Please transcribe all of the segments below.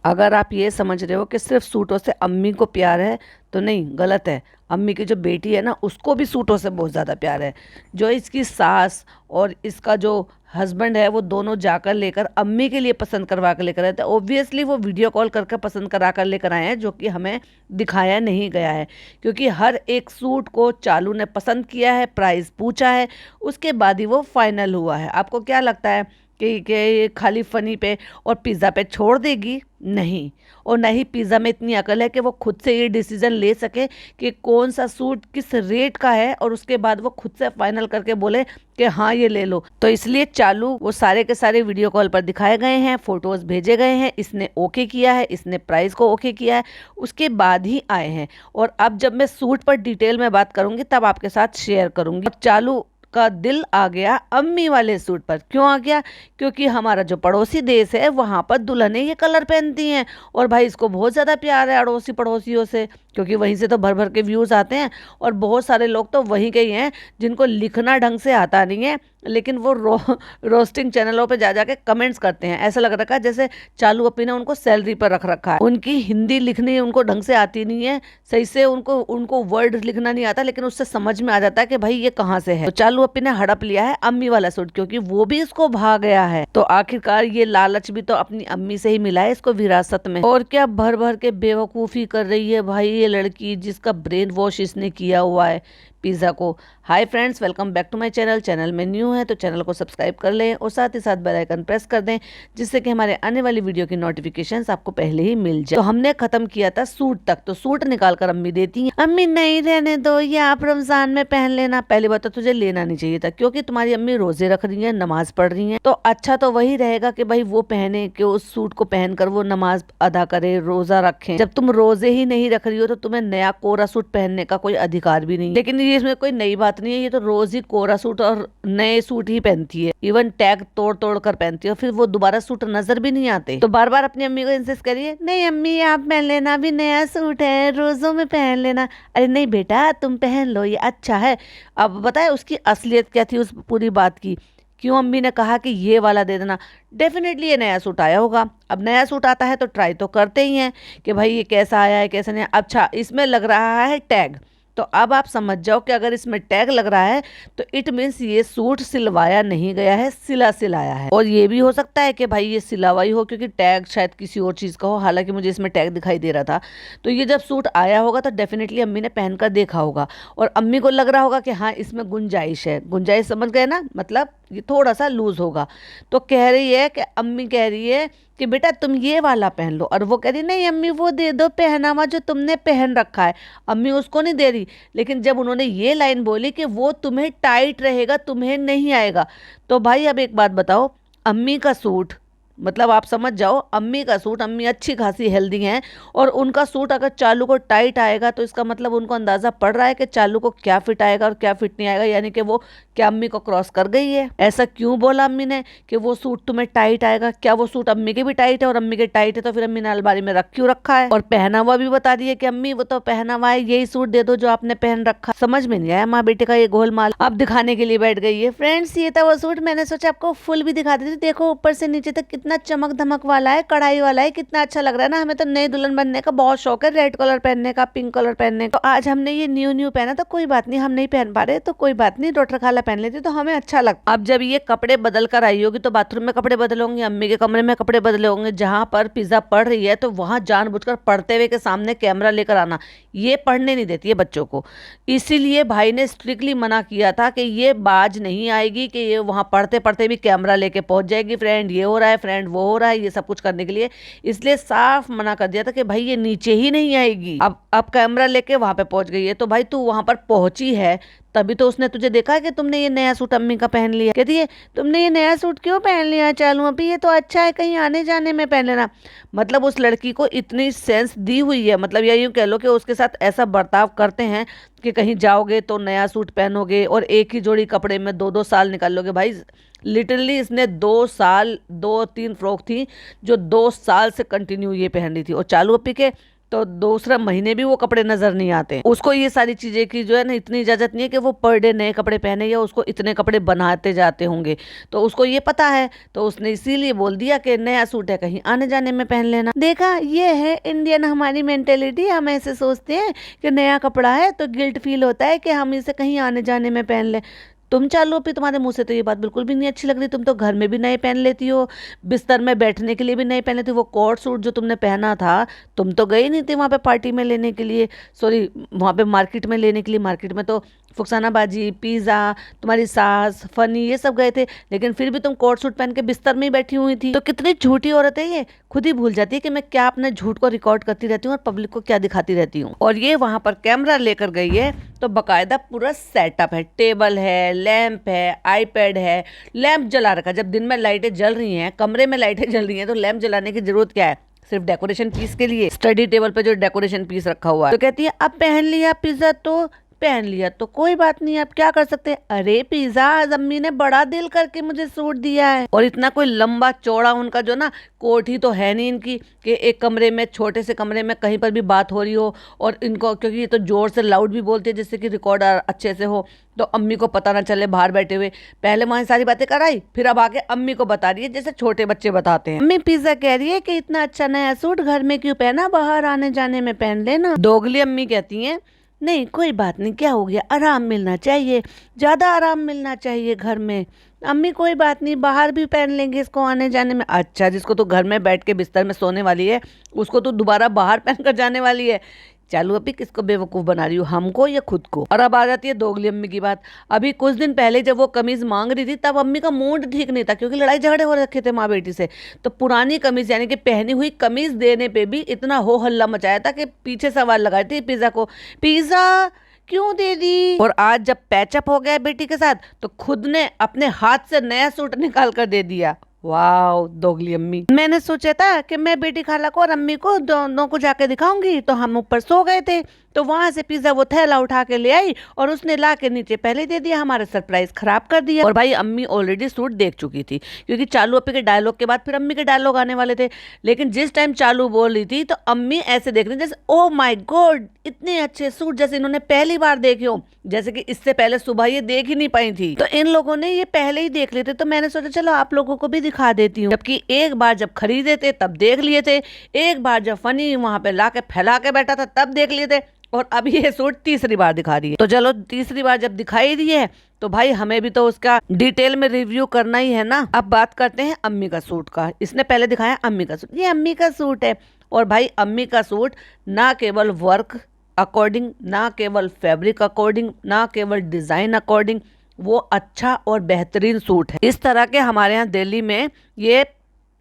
अगर आप ये समझ रहे हो कि सिर्फ सूटों से अम्मी को प्यार है तो नहीं, गलत है। अम्मी की जो बेटी है ना, उसको भी सूटों से बहुत ज़्यादा प्यार है। जो इसकी सास और इसका जो हस्बैंड है, वो दोनों जाकर लेकर अम्मी के लिए पसंद करवा कर लेकर आए थे। ऑब्वियसली वो वीडियो कॉल करके पसंद करा कर लेकर आए हैं, जो कि हमें दिखाया नहीं गया है। क्योंकि हर एक सूट को चालू ने पसंद किया है, प्राइस पूछा है, उसके बाद ही वो फाइनल हुआ है। आपको क्या लगता है कि ये खाली फनी पे और पिज़्ज़ा पे छोड़ देगी? नहीं। और न ही पिज़्ज़ा में इतनी अकल है कि वो खुद से ये डिसीजन ले सके कि कौन सा सूट किस रेट का है, और उसके बाद वो खुद से फाइनल करके बोले कि हाँ ये ले लो। तो इसलिए चालू वो सारे के सारे वीडियो कॉल पर दिखाए गए हैं, फोटोज़ भेजे गए हैं, इसने ओके किया है, इसने प्राइस को ओके किया है, उसके बाद ही आए हैं। और अब जब मैं सूट पर डिटेल में बात करूंगी तब आपके साथ शेयर करूंगी। चालू का दिल आ गया अम्मी वाले सूट पर। क्यों आ गया? क्योंकि हमारा जो पड़ोसी देश है वहाँ पर दुल्हनें ये कलर पहनती हैं, और भाई इसको बहुत ज़्यादा प्यार है अड़ोसी पड़ोसियों से, क्योंकि वहीं से तो भर भर के व्यूज़ आते हैं। और बहुत सारे लोग तो वहीं के ही हैं जिनको लिखना ढंग से आता नहीं है, लेकिन वो रोस्टिंग चैनलों पे जा जाके कमेंट्स करते हैं। ऐसा लग रखा है जैसे चालू अपनी ने उनको सैलरी पर रख रखा है। उनकी हिंदी लिखनी उनको ढंग से आती नहीं है, सही से उनको वर्ड लिखना नहीं आता, लेकिन उससे समझ में आ जाता है कि भाई ये कहाँ से है। तो चालू अपनी ने हड़प लिया है अम्मी वाला सूट, क्योंकि वो भी इसको भा गया है। तो आखिरकार ये लालच भी तो अपनी अम्मी से ही मिला है इसको विरासत में। और क्या भर भर के बेवकूफ़ी कर रही है भाई ये लड़की, जिसका ब्रेन वॉश इसने किया हुआ है पिज़्ज़ा को। Hi friends, welcome back to my channel. Channel में न्यू है तो चैनल को सब्सक्राइब कर लें और साथ ही साथ बेल आइकन प्रेस कर दें, जिससे कि हमारे आने वाली वीडियो की नोटिफिकेशंस आपको पहले ही मिल जाए। तो हमने खत्म किया था सूट तक, तो सूट निकाल कर अम्मी देती हैं, अम्मी नहीं रहने दो, ये आप रमजान में पहन लेना। पहली बात तो तुझे लेना नहीं चाहिए था, क्योंकि तुम्हारी अम्मी रोजे रख रही है, नमाज पढ़ रही है। तो अच्छा तो वही रहेगा कि भाई वो पहने, कि उस सूट को पहनकर वो नमाज अदा करे, रोजा रखे। जब तुम रोजे ही नहीं रख रही हो तो तुम्हें नया कोरा सूट पहनने का कोई अधिकार भी नहीं। लेकिन ये इसमें कोई नई बात नहीं है, ये तो रोज ही कोरा सूट और नए सूट ही पहनती है, इवन टैग तोड़ तोड़ कर पहनती है, और फिर वो दोबारा सूट नजर भी नहीं आते। तो बार बार अपनी अम्मी को इंसिस्ट करिए, नहीं अम्मी आप पहन लेना, अभी नया सूट है, रोजों में पहन लेना। अरे नहीं बेटा तुम पहन लो, ये अच्छा है। अब बताए उसकी असलियत क्या थी उस पूरी बात की, क्यों अम्मी ने कहा कि ये वाला दे देना। डेफिनेटली ये नया सूट आया होगा। अब नया सूट आता है तो ट्राई तो करते ही हैं कि भाई ये कैसा आया है कैसा नहीं। अच्छा इसमें लग रहा है टैग, तो अब आप समझ जाओ कि अगर इसमें टैग लग रहा है तो इट मीन्स ये सूट सिलवाया नहीं गया है, सिलाया है। और ये भी हो सकता है कि भाई ये सिलावा ही हो, क्योंकि टैग शायद किसी और चीज़ का हो, हालांकि मुझे इसमें टैग दिखाई दे रहा था। तो ये जब सूट आया होगा तो डेफिनेटली अम्मी ने पहनकर देखा होगा, और अम्मी को लग रहा होगा कि हाँ इसमें गुंजाइश है। गुंजाइश समझ गए ना, मतलब ये थोड़ा सा लूज होगा। तो कह रही है कि अम्मी कह रही है कि बेटा तुम ये वाला पहन लो, और वो कह रही नहीं अम्मी वो दे दो पहनावा जो तुमने पहन रखा है। अम्मी उसको नहीं दे रही, लेकिन जब उन्होंने ये लाइन बोली कि वो तुम्हें टाइट रहेगा, तुम्हें नहीं आएगा, तो भाई अब एक बात बताओ, अम्मी का सूट, मतलब आप समझ जाओ अम्मी का सूट, अम्मी अच्छी खासी हेल्दी हैं, और उनका सूट अगर चालू को टाइट आएगा तो इसका मतलब उनको अंदाजा पड़ रहा है कि चालू को क्या फिट आएगा और क्या फिट नहीं आएगा, यानी कि वो क्या अम्मी को क्रॉस कर गई है। ऐसा क्यों बोला अम्मी ने कि वो सूट तुम्हें टाइट आएगा? क्या वो सूट अम्मी के भी टाइट है? और अम्मी के टाइट है तो फिर अम्मी ने अलमारी में रख क्यों रखा है? और पहना हुआ भी बता दिया कि अम्मी वो तो पहना हुआ है, यही सूट दे दो जो आपने पहन रखा। समझ में नहीं आया माँ बेटे का ये गोलमाल। अब दिखाने के लिए बैठ गई है। फ्रेंड्स ये था वो सूट, मैंने सोचा आपको फुल भी दिखा देती। देखो ऊपर से नीचे तक कितना चमक धमक वाला है, कढ़ाई वाला है, कितना अच्छा लग रहा है ना। हमें तो नई दुल्हन बनने का बहुत शौक है, रेड कलर पहनने का, पिंक कलर पहनने का। तो आज हमने ये न्यू पहना, तो कोई बात नहीं, हम नहीं पहन पा रहे तो कोई बात नहीं, डॉक्टर खाला पहन लेती तो हमें अच्छा लगता। अब जब ये कपड़े बदल कर आई होगी तो बाथरूम में कपड़े बदले होंगे, अम्मी के कमरे में कपड़े बदले होंगे, जहां पर पिज्जा पढ़ रही है तो वहां जानबूझकर पढ़ते हुए के सामने कैमरा लेकर आना, ये पढ़ने नहीं देती है बच्चों को। इसीलिए भाई ने स्ट्रिक्टली मना किया था कि ये बाज नहीं आएगी, कि ये वहां पढ़ते पढ़ते भी कैमरा लेके पहुंच जाएगी, फ्रेंड ये हो रहा है, फ्रेंड वो हो रहा है, ये सब कुछ करने के लिए। इसलिए साफ मना कर दिया था कि भाई ये नीचे ही नहीं आएगी। अब कैमरा लेके वहां पे पहुंच गई है, तो भाई तू वहां पर पहुंची है तभी तो उसने तुझे देखा है कि तुमने ये नया सूट अम्मी का पहन लिया। कहती है तुमने ये नया सूट क्यों पहन लिया चालू, अभी ये तो अच्छा है, कहीं आने जाने में पहन लेना। मतलब उस लड़की को इतनी सेंस दी हुई है, मतलब या यूं कह लो कि उसके साथ ऐसा बर्ताव करते हैं कि कहीं जाओगे तो नया सूट पहनोगे और एक ही जोड़ी कपड़े में 2-2 साल निकाल लोगे। भाई लिटरली इसने 2 साल 2-3 फ्रॉक थी जो 2 साल से कंटिन्यू ये पहन रही थी। और चालू अपी के तो दूसरा महीने भी वो कपड़े नजर नहीं आते। उसको ये सारी चीजें की जो है ना इतनी इजाजत नहीं है कि वो पर डे नए कपड़े पहने या उसको इतने कपड़े बनाते जाते होंगे, तो उसको ये पता है, तो उसने इसीलिए बोल दिया कि नया सूट है कहीं आने जाने में पहन लेना। देखा, ये है इंडियन हमारी मेंटेलिटी। हम ऐसे सोचते हैं कि नया कपड़ा है तो गिल्ट फील होता है कि हम इसे कहीं आने जाने में पहन लें। तुम चालू भी, तुम्हारे मुंह से तो ये बात बिल्कुल भी नहीं अच्छी लग रही। तुम तो घर में भी नए पहन लेती हो, बिस्तर में बैठने के लिए भी नए पहन लेती हो। वो कोट सूट जो तुमने पहना था, तुम तो गई नहीं थी वहाँ पे पार्टी में लेने के लिए, सॉरी वहाँ पे मार्केट में लेने के लिए। मार्केट में तो फुकसाना बाजी, पिज़्ज़ा, तुम्हारी सास, फनी, ये सब गए थे, लेकिन फिर भी तुम कोट सूट पहन के बिस्तर में ही बैठी हुई थी। तो कितनी झूठी औरत है ये, खुद ही भूल जाती है कि मैं क्या अपने झूठ को रिकॉर्ड करती रहती हूँ और पब्लिक को क्या दिखाती रहती हूँ। और ये वहां पर कैमरा लेकर गई है तो बकायदा पूरा सेटअप है, टेबल है, लैंप है, आईपैड है, लैंप जला रखा। जब दिन में लाइटें जल रही हैं, कमरे में लाइटें जल रही हैं, तो लैंप जलाने की जरूरत क्या है? सिर्फ डेकोरेशन पीस के लिए। स्टडी टेबल पे जो डेकोरेशन पीस रखा हुआ है, तो कहती है अब पहन लिया पिज्जा तो पहन लिया तो कोई बात नहीं, अब क्या कर सकते हैं। अरे पिज्जा, आज अम्मी ने बड़ा दिल करके मुझे सूट दिया है। और इतना कोई लंबा चौड़ा उनका जो ना कोट ही तो है नहीं इनकी कि एक कमरे में, छोटे से कमरे में कहीं पर भी बात हो रही हो, और इनको क्योंकि ये तो जोर से लाउड भी बोलते हैं जिससे कि रिकॉर्ड अच्छे से हो, तो अम्मी को पता ना चले बाहर बैठे हुए। पहले वहां सारी बातें कराई, फिर अब आके अम्मी को बता रही है जैसे छोटे बच्चे बताते हैं। अम्मी पिज्जा कह रही है कि इतना अच्छा नया सूट घर में क्यों पहना, बाहर आने जाने में पहन लेना। दोगली अम्मी कहती है नहीं कोई बात नहीं, क्या हो गया, आराम मिलना चाहिए, ज़्यादा आराम मिलना चाहिए घर में। अम्मी कोई बात नहीं, बाहर भी पहन लेंगे इसको आने जाने में। अच्छा, जिसको तो घर में बैठ के बिस्तर में सोने वाली है उसको तो दोबारा बाहर पहन कर जाने वाली है। चालू अभी किसको बेवकूफ़ बना रही हूँ, हमको या खुद को? और अब आ जाती है दोगली अम्मी की बात। अभी कुछ दिन पहले जब वो कमीज मांग रही थी तब अम्मी का मूड ठीक नहीं था, क्योंकि लड़ाई झगड़े हो रखे थे माँ बेटी से। तो पुरानी कमीज यानी कि पहनी हुई कमीज देने पे भी इतना हो हल्ला मचाया था कि पीछे सवाल लगाए थे पिज्जा को, पिज्जा क्यों दे दी। और आज जब पैचअप हो गया बेटी के साथ तो खुद ने अपने हाथ से नया सूट निकाल कर दे दिया। वाह दोगली अम्मी। मैंने सोचा था कि मैं बेटी खाला को और अम्मी को दोनों को जाके दिखाऊंगी, तो हम ऊपर सो गए थे, तो वहां से पिज्जा वो थैला उठा के ले आई और उसने ला के नीचे पहले दे दिया, हमारा सरप्राइज खराब कर दिया। और भाई अम्मी ऑलरेडी सूट देख चुकी थी, क्योंकि चालू अपी के डायलॉग के बाद फिर अम्मी के डायलॉग आने वाले थे। लेकिन जिस टाइम चालू बोल रही थी तो अम्मी ऐसे देख रही जैसे ओ माय गॉड, इतने अच्छे सूट जैसे इन्होंने पहली बार देखे हो, जैसे कि इससे पहले सुबह ये देख ही नहीं पाई थी। तो इन लोगों ने ये पहले ही देख लिए थे, तो मैंने सोचा चलो आप लोगों को भी दिखा देती हूँ। जबकि एक बार जब खरीदे थे तब देख लिए थे, एक बार जब फनी वहां पे ला के फैला के बैठा था तब देख लिए थे, और अब ये सूट तीसरी बार दिखा रही है। तो चलो तीसरी बार जब दिखाई दी है तो भाई हमें भी तो उसका डिटेल में रिव्यू करना ही है ना। अब बात करते हैं अम्मी का सूट का। इसने पहले दिखाया अम्मी का सूट, ये अम्मी का सूट है। और भाई अम्मी का सूट ना केवल वर्क अकॉर्डिंग, ना केवल फैब्रिक अकॉर्डिंग, ना केवल डिजाइन अकॉर्डिंग, वो अच्छा और बेहतरीन सूट है। इस तरह के हमारे यहाँ दिल्ली में ये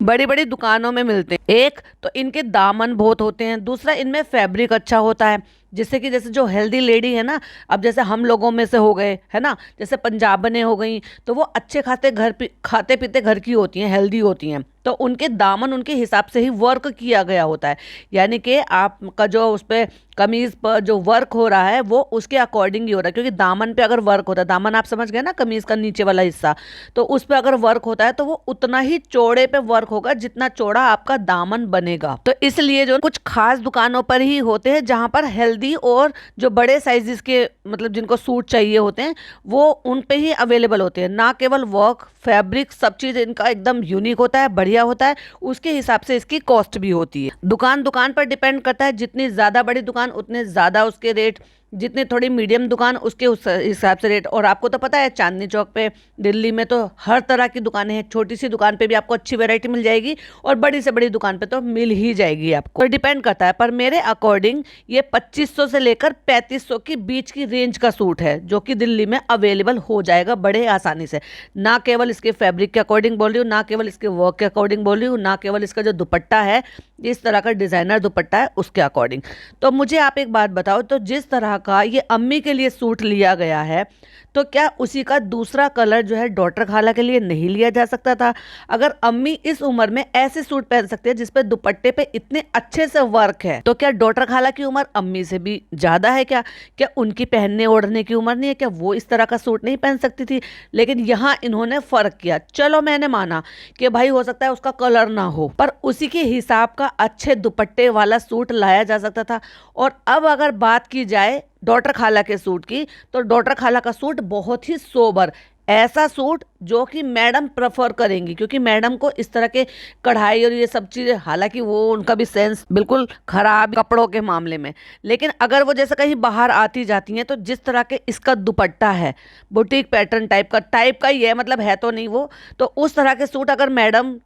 बड़ी बड़ी दुकानों में मिलते हैं। एक तो इनके दामन बहुत होते हैं, दूसरा इनमें फैब्रिक अच्छा होता है, जिससे कि जैसे जो हेल्दी लेडी है ना, अब जैसे हम लोगों में से हो गए है ना, जैसे पंजाबने हो गई, तो वो अच्छे खाते पीते घर की होती हैं, हेल्दी होती हैं, तो उनके दामन उनके हिसाब से ही वर्क किया गया होता है। यानी कि आपका जो उस पर कमीज पर जो वर्क हो रहा है वो उसके अकॉर्डिंग ही हो रहा है, क्योंकि दामन पे अगर वर्क होता है, दामन आप समझ गए ना, कमीज का नीचे वाला हिस्सा, तो उस पर अगर वर्क होता है तो वो उतना ही चौड़े पे वर्क होगा जितना चौड़ा आपका दामन बनेगा। तो इसलिए जो कुछ खास दुकानों पर ही होते हैं जहां पर हेल्दी और जो बड़े साइजेस के मतलब जिनको सूट चाहिए होते हैं वो उन पे ही अवेलेबल होते हैं। ना केवल वर्क, फैब्रिक, सब चीज़ इनका एकदम यूनिक होता है, बढ़िया होता है, उसके हिसाब से इसकी कॉस्ट भी होती है। दुकान दुकान पर डिपेंड करता है, जितनी ज़्यादा बड़ी दुकान उतने ज़्यादा उसके रेट, जितनी थोड़ी मीडियम दुकान उसके उस हिसाब से रेट। और आपको तो पता है चांदनी चौक पे दिल्ली में तो हर तरह की दुकानें हैं, छोटी सी दुकान पे भी आपको अच्छी वैरायटी मिल जाएगी और बड़ी से बड़ी दुकान पे तो मिल ही जाएगी आपको, डिपेंड करता है। पर मेरे अकॉर्डिंग ये 2500 से लेकर 3500 की बीच की रेंज का सूट है जो कि दिल्ली में अवेलेबल हो जाएगा बड़े आसानी से। ना केवल इसके फैब्रिक के अकॉर्डिंग बोल रही हूँ, ना केवल इसके वर्क के अकॉर्डिंग बोल रही हूँ, ना केवल इसका जो दुपट्टा है इस तरह का डिजाइनर दुपट्टा है उसके अकॉर्डिंग। तो मुझे आप एक बात बताओ, तो जिस तरह का ये अम्मी के लिए सूट लिया गया है, तो तो क्या उसी का दूसरा कलर जो है डॉटर खाला के लिए नहीं लिया जा सकता था? अगर अम्मी इस उम्र में ऐसे सूट पहन सकते हैं जिसपे दुपट्टे पे इतने अच्छे से वर्क है, तो क्या डॉटर खाला की उम्र अम्मी से भी ज्यादा है क्या? क्या उनकी पहनने ओढ़ने की उम्र नहीं है क्या? वो इस तरह का सूट नहीं पहन सकती थी? लेकिन यहाँ इन्होंने फर्क किया। चलो मैंने माना कि भाई हो सकता है उसका कलर ना हो, पर उसी के हिसाब का अच्छे दुपट्टे वाला सूट लाया जा सकता था। और अब अगर बात की जाए डॉटर खाला के सूट की, तो डॉटर खाला का सूट बहुत ही सोबर, ऐसा सूट जो कि मैडम प्रेफर करेंगी, क्योंकि मैडम को इस तरह के कढ़ाई और ये सब चीज़ें, हालांकि वो उनका भी सेंस बिल्कुल खराब कपड़ों के मामले में, लेकिन अगर वो जैसे कहीं बाहर आती जाती हैं तो जिस तरह के इसका दुपट्टा है बुटीक पैटर्न टाइप का ही है, मतलब है तो नहीं वो, तो उस तरह के सूट अगर मैडम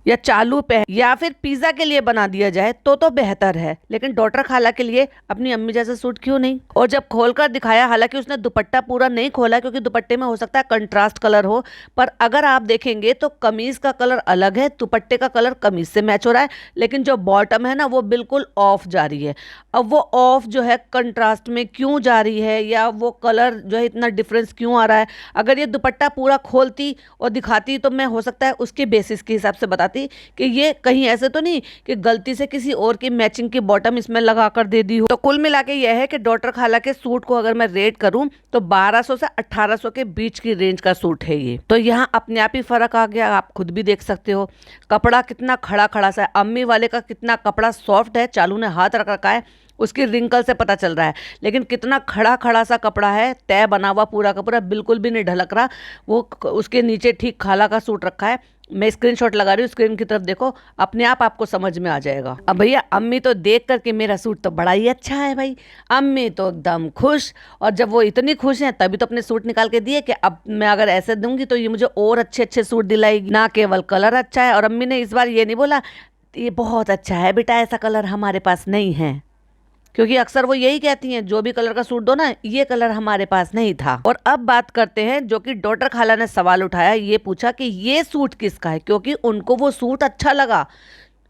या चालू पे या फिर पिज्जा के लिए बना दिया जाए तो बेहतर है। लेकिन डॉटर खाला के लिए अपनी अम्मी जैसा सूट क्यों नहीं? और जब खोलकर दिखाया, हालांकि उसने दुपट्टा पूरा नहीं खोला क्योंकि दुपट्टे में हो सकता है कंट्रास्ट कलर हो, पर अगर आप देखेंगे तो कमीज का कलर अलग है, दुपट्टे का कलर कमीज से मैच हो रहा है, लेकिन जो बॉटम है ना वो बिल्कुल ऑफ जा रही है। अब वो ऑफ जो है कंट्रास्ट में क्यों जा रही है, या वो कलर जो है इतना डिफरेंस क्यों आ रहा है? अगर ये दुपट्टा पूरा खोलती और दिखाती तो मैं हो सकता है उसके बेसिस के हिसाब से बताती कि ये कहीं ऐसे तो नहीं कि गलती से किसी और की मैचिंग की बॉटम इसमें लगा कर दे दी हो। तो कुल मिला के यह है कि डॉटर खाला के सूट को अगर मैं रेट करूं तो 1200 से 1800 के बीच की रेंज का सूट है ये। तो यहाँ अपने आप ही फर्क आ गया, आप खुद भी देख सकते हो कपड़ा कितना खड़ा खड़ा सा है। अम्मी वाले का कितना कपड़ा सॉफ्ट है, चालू ने हाथ रख रखा है, उसकी रिंकल से पता चल रहा है, लेकिन कितना खड़ा खड़ा सा कपड़ा है, तय बना हुआ पूरा का पूरा, बिल्कुल भी नहीं ढलक रहा। वो उसके नीचे ठीक खाला का सूट रखा है। मैं स्क्रीनशॉट लगा रही हूँ, स्क्रीन की तरफ देखो, अपने आप आपको समझ में आ जाएगा। अब भैया अम्मी तो देख करके मेरा सूट तो बड़ा ही अच्छा है भाई, अम्मी तो एकदम खुश। और जब वो इतनी खुश हैं तभी तो अपने सूट निकाल के दिए कि अब मैं अगर ऐसे दूंगी तो ये मुझे और अच्छे अच्छे सूट दिलाएगी, ना केवल कलर अच्छा है। और अम्मी ने इस बार ये नहीं बोला ये बहुत अच्छा है बेटा, ऐसा कलर हमारे पास नहीं है, क्योंकि अक्सर वो यही कहती हैं जो भी कलर का सूट दो ना, ये कलर हमारे पास नहीं था। और अब बात करते हैं जो कि डॉटर खाला ने सवाल उठाया, ये पूछा कि ये सूट किसका है, क्योंकि उनको वो सूट अच्छा लगा।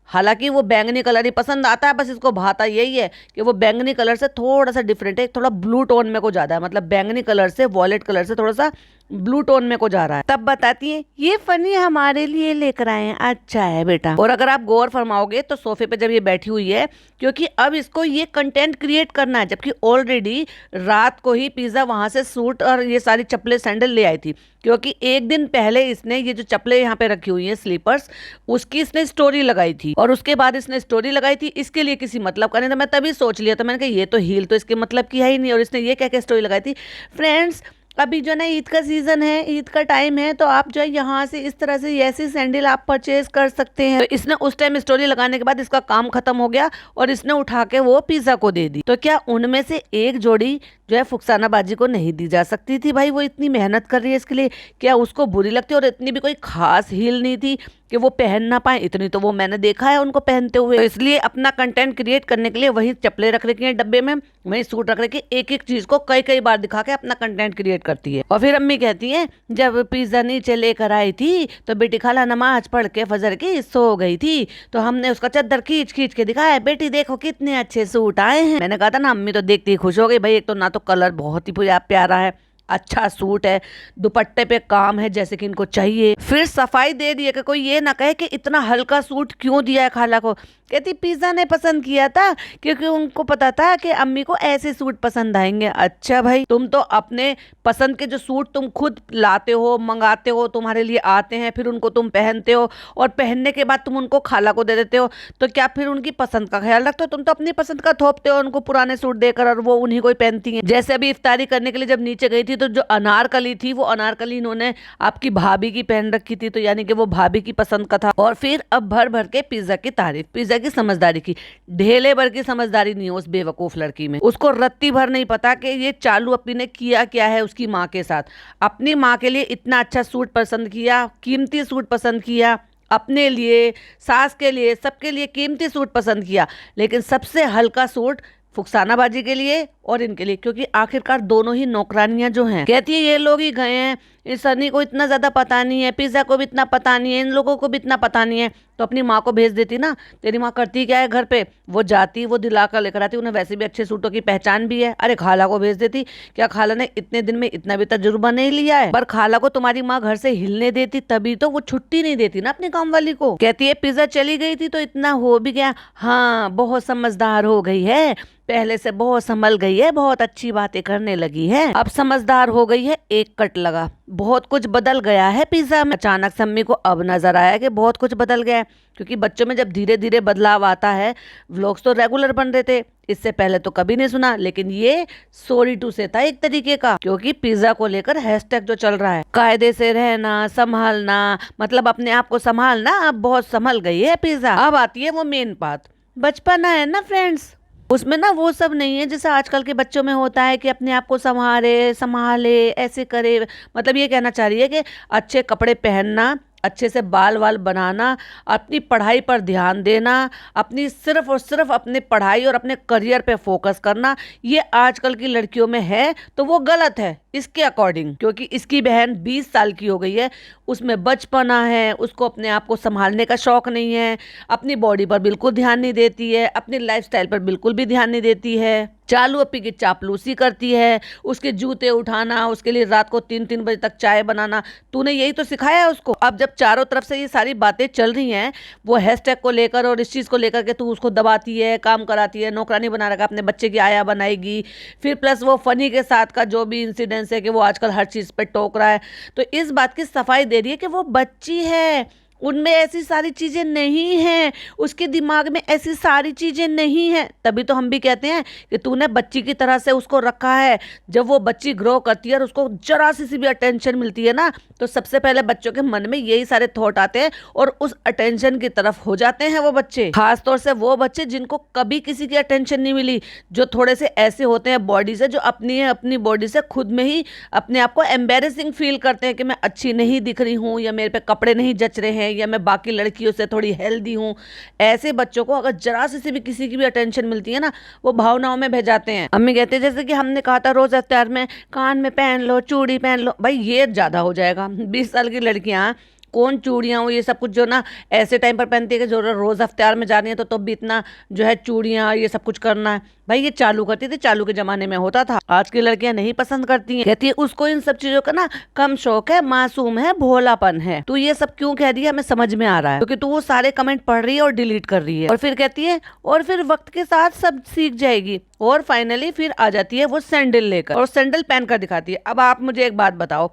हालांकि वो बैंगनी कलर ही पसंद आता है, बस इसको भाता यही है कि वो बैंगनी कलर से थोड़ा सा डिफरेंट है, थोड़ा ब्लू टोन में को ज्यादा है, मतलब बैंगनी कलर से वॉयलेट कलर से थोड़ा सा ब्लू टोन में को जा रहा है। तब बताती है ये फनी हमारे लिए लेकर आए हैं, अच्छा है बेटा। और अगर आप गौर फरमाओगे तो सोफे पे जब ये बैठी हुई है, क्योंकि अब इसको ये कंटेंट क्रिएट करना है, जबकि ऑलरेडी रात को ही पिज्जा वहां से सूट और ये सारी चप्पलें सैंडल ले आई थी, क्योंकि एक दिन पहले इसने ये जो चप्पलें यहाँ पे रखी हुई हैं स्लीपर्स, उसकी इसने स्टोरी लगाई थी। और उसके बाद इसने स्टोरी लगाई थी इसके लिए किसी मतलब का नहीं था। मैं तभी सोच लिया था, मैंने कहा ये तो हील तो इसके मतलब की है ही नहीं। और इसने ये कह के स्टोरी लगाई थी, फ्रेंड्स अभी जो ना ईद का सीजन है, ईद का टाइम है, तो आप जो है यहाँ से इस तरह से ऐसी सैंडल आप परचेज कर सकते हैं। तो इसने उस टाइम स्टोरी लगाने के बाद इसका काम खत्म हो गया और इसने उठा के वो पिज्जा को दे दी। तो क्या उनमें से एक जोड़ी जो है फुकसाना बाजी को नहीं दी जा सकती थी? भाई वो इतनी मेहनत कर रही है इसके लिए, क्या उसको बुरी लगती? और इतनी भी कोई खास हील नहीं थी कि वो पहन ना पाए, इतनी तो वो मैंने देखा है उनको पहनते हुए। तो इसलिए अपना कंटेंट क्रिएट करने के लिए वही चप्पलें रख रखी हैं डब्बे में, वही सूट रख रखी, एक एक चीज को कई कई बार दिखा के अपना कंटेंट क्रिएट करती है। और फिर अम्मी कहती हैं जब पिज्जा नीचे लेकर आई थी तो बेटी खाला नमाज पढ़ के फजर की सो गई थी, तो हमने उसका चद्दर खींच खींच के दिखाया, बेटी देखो कितने अच्छे सूट आए हैं। मैंने कहा था ना, अम्मी तो देखती ही खुश हो गई भाई। एक तो ना तो कलर बहुत ही प्यारा है, अच्छा सूट है, दुपट्टे पे काम है जैसे कि इनको चाहिए, फिर सफाई दे दी है कि कोई ये ना कहे कि इतना हल्का सूट क्यों दिया है खाला को। कहती पिज्जा ने पसंद किया था क्योंकि उनको पता था कि अम्मी को ऐसे सूट पसंद आएंगे। अच्छा भाई, तुम तो अपने पसंद के जो सूट तुम खुद लाते हो, मंगाते हो, तुम्हारे लिए आते हैं, फिर उनको तुम पहनते हो और पहनने के बाद तुम उनको खाला को दे देते हो, तो क्या फिर उनकी पसंद का ख्याल रखते हो? तुम तो अपनी पसंद का थोपते हो उनको पुराने सूट देकर और वो उन्हीं को ही पहनती हैं। जैसे अभी इफ्तारी करने के लिए जब नीचे गई थी तो जो अनारकली थी वो अनारकली इन्होंने आपकी भाभी की पहन रखी थी, तो यानी कि वो भाभी की पसंद का था। और फिर अब भर भर के पिज्जा की तारीफ, पिज्जा की समझदारी की, ढेले भर की समझदारी नहीं है उस बेवकूफ लड़की में। उसको रत्ती भर नहीं पता कि ये चालू अपनी ने किया क्या है उसकी माँ के साथ। अपनी माँ के लिए इतना अच्छा सूट पसंद किया, कीमती सूट पसंद किया, अपने लिए, सास के लिए, सबके लिए कीमती सूट पसंद किया, लेकिन सबसे हल्का सूट फुकसाना बाजी के लिए और इनके लिए, क्योंकि आखिरकार दोनों ही नौकरानियां जो हैं, कहती है ये लोग ही गए हैं, इस सनी को इतना ज़्यादा पता नहीं है, पिज़्ज़ा को भी इतना पता नहीं है, इन लोगों को भी इतना पता नहीं है, तो अपनी माँ को भेज देती ना। तेरी माँ करती क्या है घर पे, वो जाती, वो दिला कर लेकर आती, उन्हें वैसे भी अच्छे सूटों की पहचान भी है। अरे खाला को भेज देती, क्या खाला ने इतने दिन में इतना भी तजुर्बा नहीं लिया है? पर खाला को तुम्हारी माँ घर से हिलने देती तभी तो, वो छुट्टी नहीं देती ना अपनी काम वाली को। कहती है पिज़्ज़ा चली गई थी तो इतना हो भी गया। हाँ, बहुत समझदार हो गई है, पहले से बहुत संभल गई है, बहुत अच्छी बातें करने लगी है, अब समझदार हो गई है। एक कट लगा, बहुत कुछ बदल गया है पिज़्ज़ा में। अचानक से अम्मी को अब नजर आया कि बहुत कुछ बदल गया है, क्योंकि बच्चों में जब धीरे धीरे बदलाव आता है, व्लॉग्स तो रेगुलर बन रहे थे, इससे पहले तो कभी नहीं सुना, लेकिन ये सॉरी टू से था एक तरीके का, क्योंकि पिज़्ज़ा को लेकर हैशटैग जो चल रहा है, कायदे से रहना, संभालना, मतलब अपने आप को संभालना, अब बहुत संभल गई है पिज़्ज़ा। अब आती है वो मेन बात, बचपना है ना फ्रेंड्स, उसमें ना वो सब नहीं है जैसे आजकल के बच्चों में होता है कि अपने आप को संभाले ऐसे करे। मतलब ये कहना चाह रही है कि अच्छे कपड़े पहनना, अच्छे से बाल वाल बनाना, अपनी पढ़ाई पर ध्यान देना, अपनी सिर्फ और सिर्फ अपनी पढ़ाई और अपने करियर पे फोकस करना, ये आजकल की लड़कियों में है तो वो गलत है इसके अकॉर्डिंग, क्योंकि इसकी बहन 20 साल की हो गई है, उसमें बचपना है, उसको अपने आप को संभालने का शौक नहीं है, अपनी बॉडी पर बिल्कुल ध्यान नहीं देती है, अपनी लाइफस्टाइल पर बिल्कुल भी ध्यान नहीं देती है, चालू अपी की चापलूसी करती है, उसके जूते उठाना, उसके लिए रात को 3-3 बजे तक चाय बनाना, तूने यही तो सिखाया है उसको। अब जब चारों तरफ से ये सारी बातें चल रही हैं, वो हैशटैग को लेकर और इस चीज़ को लेकर के तू उसको दबाती है, काम कराती है, नौकरानी बना रखा, अपने बच्चे की आया बनाएगी, फिर प्लस वो फनी के साथ का जो भी इंसिडेंस है कि वो आजकल हर चीज़ पे टोक रहा है, तो इस बात की सफाई दे रही है कि वो बच्ची है, उनमें ऐसी सारी चीजें नहीं हैं, उसके दिमाग में ऐसी सारी चीजें नहीं हैं। तभी तो हम भी कहते हैं कि तूने बच्ची की तरह से उसको रखा है। जब वो बच्ची ग्रो करती है और उसको जरा सी भी अटेंशन मिलती है ना, तो सबसे पहले बच्चों के मन में यही सारे थॉट आते हैं और उस अटेंशन की तरफ हो जाते हैं वो बच्चे। खासतौर से वो बच्चे जिनको कभी किसी की अटेंशन नहीं मिली, जो थोड़े से ऐसे होते हैं बॉडी से, जो अपनी बॉडी से खुद में ही अपने आप को एम्बेरसिंग फील करते हैं कि मैं अच्छी नहीं दिख रही हूँ, या मेरे पे कपड़े नहीं जच रहे हैं, या मैं बाकी लड़कियों से थोड़ी हेल्दी हूँ। ऐसे बच्चों को अगर जरा से भी किसी की भी अटेंशन मिलती है ना, वो भावनाओं में बह जाते हैं। अम्मी कहते हैं जैसे कि हमने कहा था रोज अफ्तार में कान में पहन लो, चूड़ी पहन लो, भाई ये ज्यादा हो जाएगा। 20 साल की लड़कियां कौन चूड़ियाँ हो ये सब कुछ जो ना ऐसे टाइम पर पहनती है कि जो रोज़ अफ्तार में जा रही है तो भी इतना जो है चूड़ियाँ ये सब कुछ करना है। भाई ये चालू करती थी, चालू के ज़माने में होता था, आज की लड़कियां नहीं पसंद करती हैं। कहती है उसको इन सब चीज़ों का ना कम शौक है, मासूम है, भोलापन है। तू ये सब क्यों कह रही है हमें समझ में आ रहा है, क्योंकि तू वो सारे कमेंट पढ़ रही है और डिलीट कर रही है। और फिर कहती है और फिर वक्त के साथ सब सीख जाएगी, और फाइनली फिर आ जाती है वो सैंडल लेकर और सैंडल पहन कर दिखाती है। अब आप मुझे एक बात बताओ,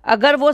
अगर वो